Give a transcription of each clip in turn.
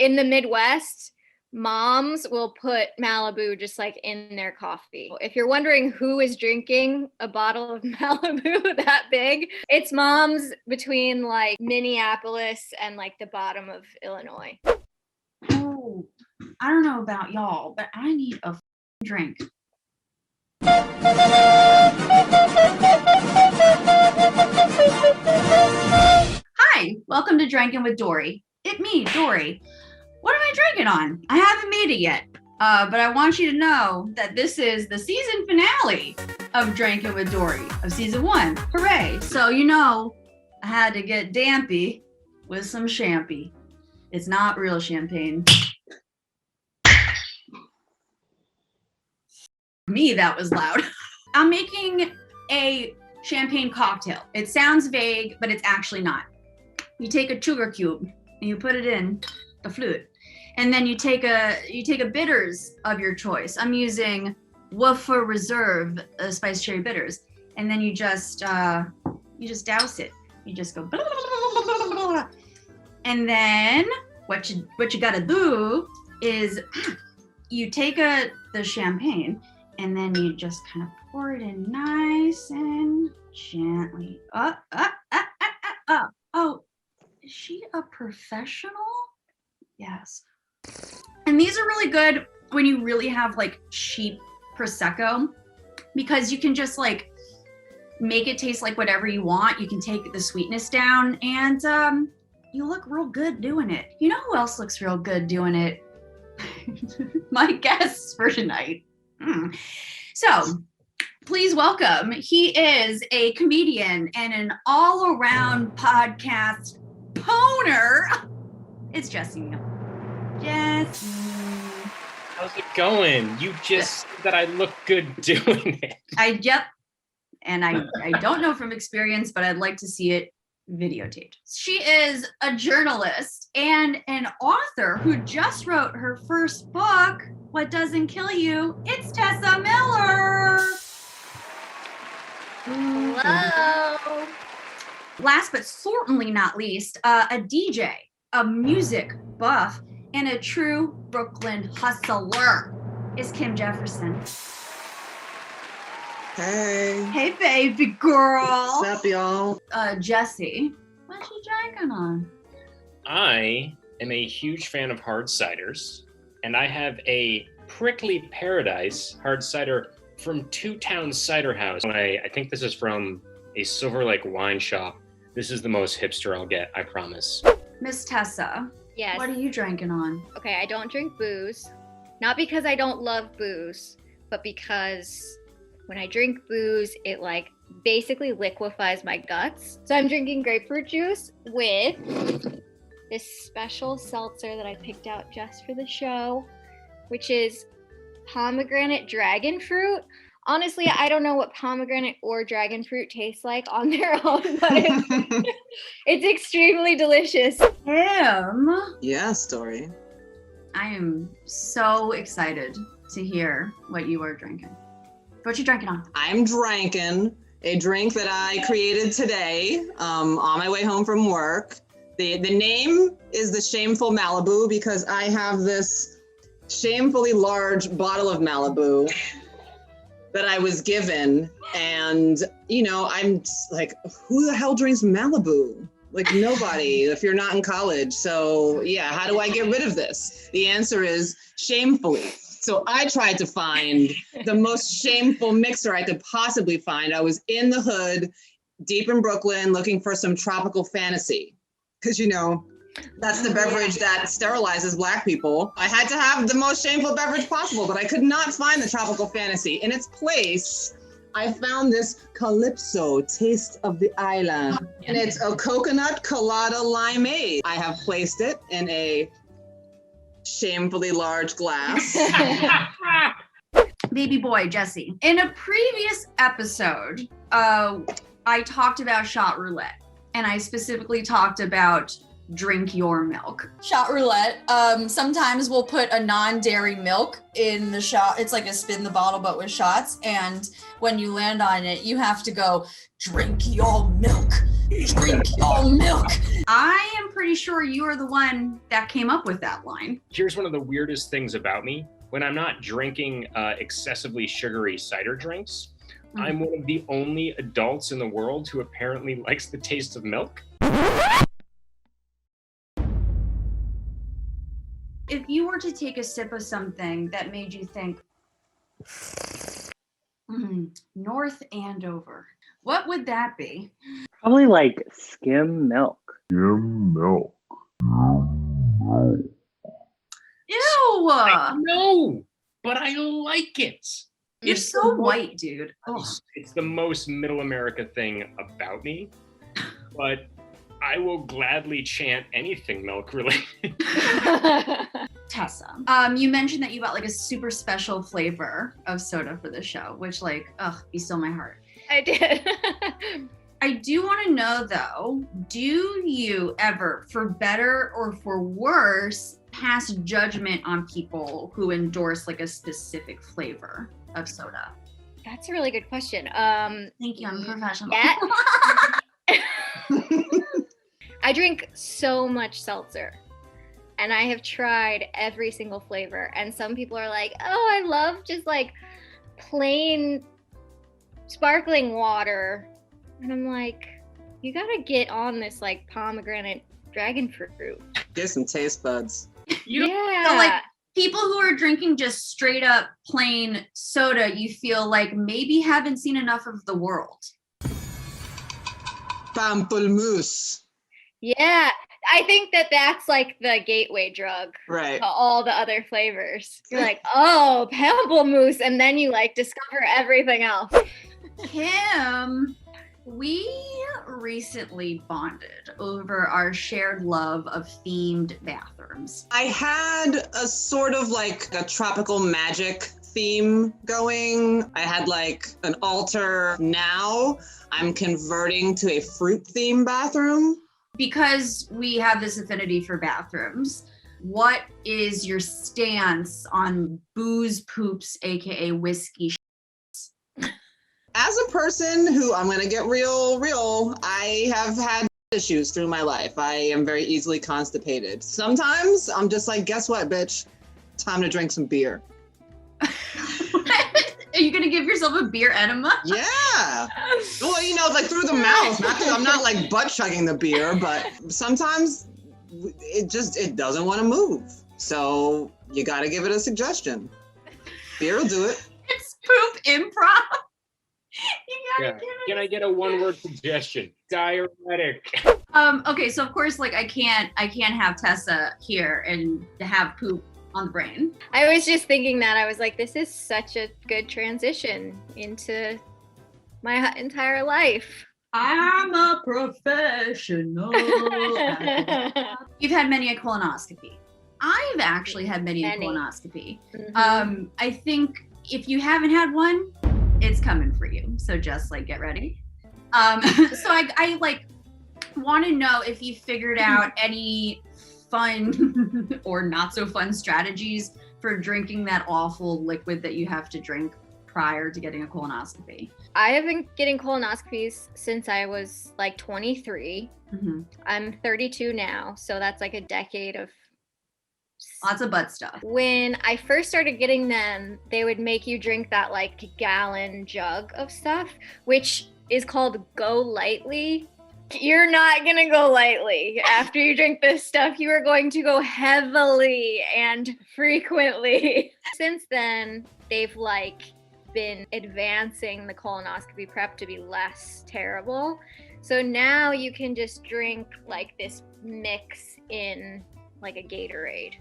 in the Midwest, moms will put Malibu just like in their coffee. If you're wondering who is drinking a bottle of Malibu that big, it's moms between like Minneapolis and like the bottom of Illinois. Oh, I don't know about y'all, but I need a drink. Hi, welcome to Drankin' with Dory. It's me, Dory. What am I drinking on? I haven't made it yet, but I want you to know that this is the season finale of Drankin' with Dory of season 1. Hooray! So you know, I had to get Dampy with some Champy. It's not real champagne. Me, that was loud. I'm making a champagne cocktail. It sounds vague, but it's actually not. You take a sugar cube and you put it in the flute. And then you take a bitters of your choice. I'm using Woofer Reserve Spice Cherry Bitters. And then you just douse it. You just go blah, blah, blah, blah, blah, blah. And then what you gotta do is you take the champagne and then you just kind of pour it in nice and gently. Oh, is she a professional? Yes. And these are really good when you really have like cheap Prosecco, because you can just like make it taste like whatever you want. You can take the sweetness down and you look real good doing it. You know who else looks real good doing it? My guests for tonight. So please welcome, he is a comedian and an all-around podcast poner. It's Jesse Miller. Jesse. How's it going? You just said that I look good doing it. Yep. And I don't know from experience, but I'd like to see it videotaped. She is a journalist and an author who just wrote her first book, What Doesn't Kill You. It's Tessa Miller. Hello. Last but certainly not least, a DJ, a music buff, and a true Brooklyn hustler is Kim Jefferson. Hey. Hey, baby girl. What's up, y'all? Jesse, what you drinking on? I am a huge fan of hard ciders, and I have a Prickly Paradise hard cider from Two Towns Cider House. I think this is from a Silver Lake wine shop. This is the most hipster I'll get, I promise. Miss Tessa. Yes. What are you drinking on? Okay, I don't drink booze. Not because I don't love booze, but because when I drink booze, it like basically liquefies my guts. So I'm drinking grapefruit juice with this special seltzer that I picked out just for the show, which is pomegranate dragon fruit. Honestly, I don't know what pomegranate or dragon fruit tastes like on their own, but it's extremely delicious. Kim. Yes, Dory. I am so excited to hear what you are drinking. What you drinking on? I'm drinking a drink that I created today on my way home from work. The name is the Shameful Malibu because I have this shamefully large bottle of Malibu that I was given. And, you know, I'm like, who the hell drinks Malibu? Like nobody, if you're not in college. So yeah, how do I get rid of this? The answer is shamefully. So I tried to find the most shameful mixer I could possibly find. I was in the hood, deep in Brooklyn, looking for some tropical fantasy. Because, you know, that's the beverage that sterilizes Black people. I had to have the most shameful beverage possible, but I could not find the tropical fantasy. In its place, I found this Calypso Taste of the Island. And it's a coconut colada limeade. I have placed it in a shamefully large glass. Baby boy, Jesse. In a previous episode, I talked about shot roulette. And I specifically talked about drink your milk. Shot roulette. Sometimes we'll put a non-dairy milk in the shot. It's like a spin the bottle, but with shots. And when you land on it, you have to go, drink your milk. Drink your milk. I am pretty sure you are the one that came up with that line. Here's one of the weirdest things about me. When I'm not drinking excessively sugary cider drinks, I'm one of the only adults in the world who apparently likes the taste of milk. If you were to take a sip of something that made you think, North Andover, what would that be? Probably like skim milk. Ew! No, but I like it. You're so white, dude. Ugh. It's the most middle America thing about me, but I will gladly chant anything milk related. Tessa, you mentioned that you got like a super special flavor of soda for the show, which like, you stole my heart. I did. I do want to know though, do you ever, for better or for worse, pass judgment on people who endorse like a specific flavor of soda? That's a really good question. Thank you, I'm a professional. Yeah. I drink so much seltzer, and I have tried every single flavor, and some people are like, oh, I love just like plain sparkling water. And I'm like, you gotta get on this like pomegranate dragon fruit. Get some taste buds. Yeah. So like people who are drinking just straight up plain soda, you feel like maybe haven't seen enough of the world. Pamplemousse. Yeah, I think that that's like the gateway drug Right. to all the other flavors. You're like, oh, pamplemousse, and then you like discover everything else. Kim, we recently bonded over our shared love of themed bathrooms. I had a sort of like a tropical magic theme going. I had like an altar. Now I'm converting to a fruit themed bathroom. Because we have this affinity for bathrooms, what is your stance on booze poops, aka whiskey? As a person who, I'm gonna get real, I have had issues through my life. I am very easily constipated. Sometimes I'm just like, guess what, bitch? Time to drink some beer. Are you gonna give yourself a beer enema? Yeah. Well, you know, like through the mouth. I'm not like butt chugging the beer, but sometimes it doesn't want to move. So you got to give it a suggestion. Beer will do it. It's poop improv. You gotta give it. Can I get a one-word suggestion? Diuretic. Okay, so of course, like I can't have Tessa here and have poop on the brain. I was just thinking that. I was like, this is such a good transition into my entire life. I'm a professional. You've had many a colonoscopy. I've actually had many a colonoscopy. Mm-hmm. I think if you haven't had one, it's coming for you. So just like get ready. So I like want to know if you figured out any fun or not so fun strategies for drinking that awful liquid that you have to drink prior to getting a colonoscopy. I have been getting colonoscopies since I was like 23. Mm-hmm. I'm 32 now, so that's like a decade of lots of butt stuff. When I first started getting them, they would make you drink that like gallon jug of stuff, which is called Go Lightly. You're not gonna go lightly. After you drink this stuff, you are going to go heavily and frequently. Since then, they've like been advancing the colonoscopy prep to be less terrible. So now you can just drink like this mix in like a Gatorade.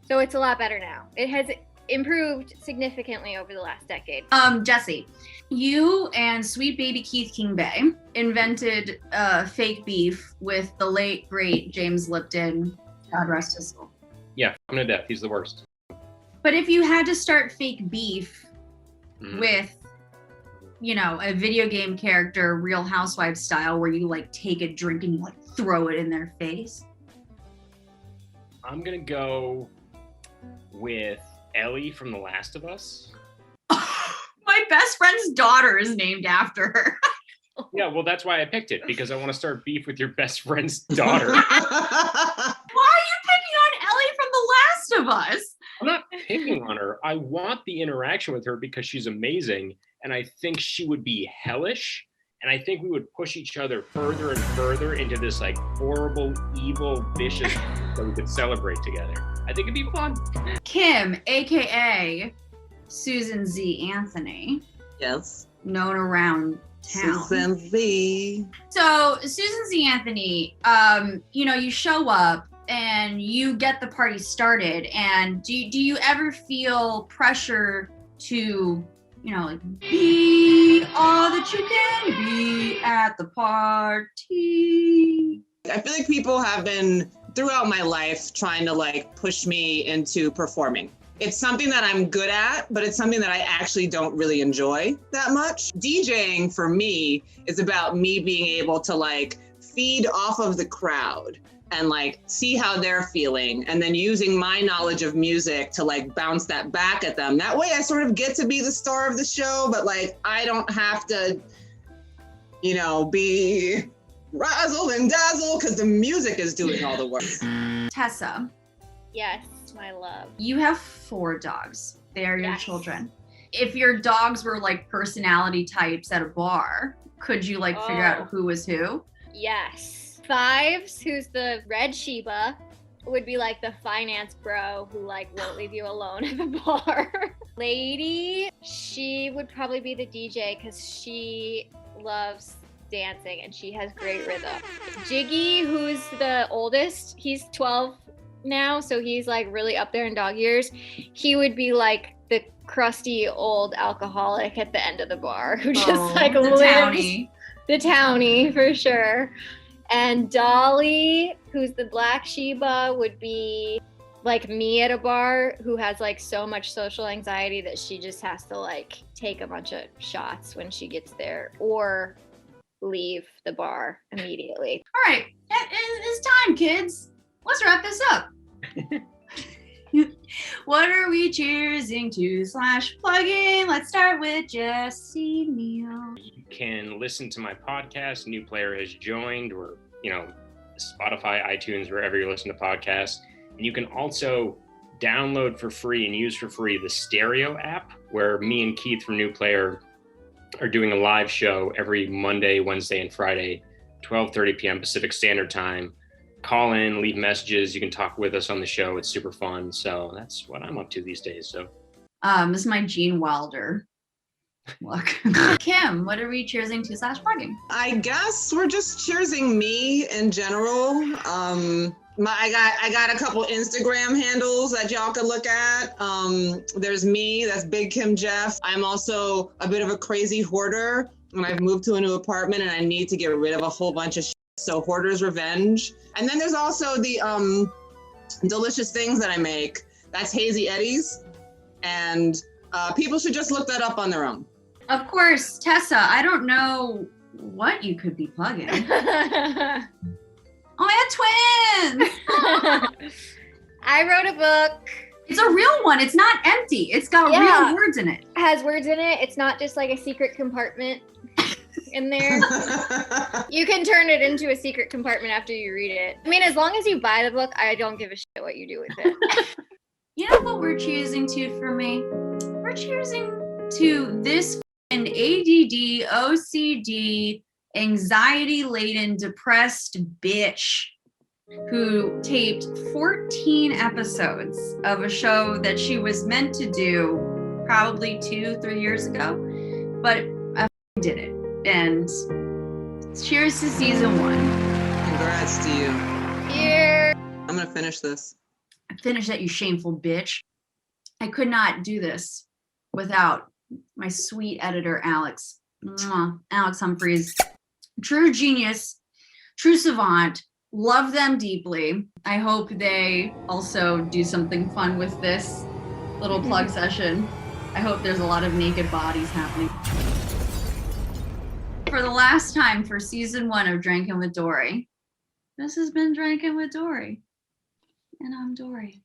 So it's a lot better now. It has improved significantly over the last decade. Jesse, you and sweet baby Keith King Bay invented fake beef with the late great James Lipton. God rest his soul. Yeah, I'm to death. He's the worst. But if you had to start fake beef with, you know, a video game character, Real Housewives style, where you like take a drink and you like throw it in their face, I'm gonna go with Ellie from The Last of Us. My best friend's daughter is named after her. Yeah, well, that's why I picked it, because I want to start beef with your best friend's daughter. Why are you picking on Ellie from The Last of Us? I'm not picking on her. I want the interaction with her because she's amazing, and I think she would be hellish, and I think we would push each other further and further into this like horrible, evil, vicious that we could celebrate together. I think it'd be fun. Kim, aka Susan Z. Anthony, Yes. known around town. Susan Z. So Susan Z. Anthony, you show up and you get the party started, and do you ever feel pressure to, be all that you can be at the party? I feel like people have been throughout my life trying to like push me into performing. It's something that I'm good at, but it's something that I actually don't really enjoy that much. DJing for me is about me being able to like feed off of the crowd and like see how they're feeling, and then using my knowledge of music to like bounce that back at them. That way I sort of get to be the star of the show, but like I don't have to, be razzle and dazzle because the music is doing all the work. Tessa, Yes, my love. you have 4 dogs. They are your Yes. children. If your dogs were like personality types at a bar, could you like figure out who was who? Yes. Fives, who's the red Sheba, would be like the finance bro who like won't leave you alone at the bar. Lady, she would probably be the DJ because she loves dancing and she has great rhythm. Jiggy, who's the oldest, he's 12 now, so he's like really up there in dog years. He would be like the crusty old alcoholic at the end of the bar who just like the lives townie. the townie for sure. And Dolly, who's the black Sheba, would be like me at a bar who has like so much social anxiety that she just has to like take a bunch of shots when she gets there or leave the bar immediately. All right, it's time, kids. Let's wrap this up. What are we cheersing to / plugging? Let's start with Jesse Neal. You can listen to my podcast, New Player Has Joined, or, Spotify, iTunes, wherever you listen to podcasts. And you can also download for free and use for free the Stereo app, where me and Keith from New Player are doing a live show every Monday, Wednesday, and Friday, 12:30 p.m. Pacific Standard Time. Call in, leave messages. You can talk with us on the show. It's super fun. So that's what I'm up to these days. So, This is my Gene Wilder look. Kim, what are we cheersing to / plugging? I guess we're just cheersing me in general. I got a couple Instagram handles that y'all can look at. There's me, that's Big Kim Jeff. I'm also a bit of a crazy hoarder, and I've moved to a new apartment and I need to get rid of a whole bunch of shit. So Hoarder's Revenge. And then there's also the delicious things that I make. That's Hazy Eddie's. And people should just look that up on their own. Of course, Tessa, I don't know what you could be plugging. Oh, I had twins! I wrote a book. It's a real one. It's not empty. It's got real words in it. It has words in it. It's not just like a secret compartment in there. You can turn it into a secret compartment after you read it. I mean, as long as you buy the book, I don't give a shit what you do with it. You know what we're choosing to for me? We're choosing to this ADD, OCD, anxiety-laden, depressed bitch who taped 14 episodes of a show that she was meant to do probably 2-3 years ago, but I did it. And cheers to season 1. Congrats to you. Here. I'm gonna finish this. Finish that, you shameful bitch. I could not do this without my sweet editor, Alex. Mwah. Alex Humphreys. True genius, true savant. Love them deeply. I hope they also do something fun with this little plug session. I hope there's a lot of naked bodies happening. For the last time for season 1 of Drinkin' with Dory, this has been Drinkin' with Dory. And I'm Dory.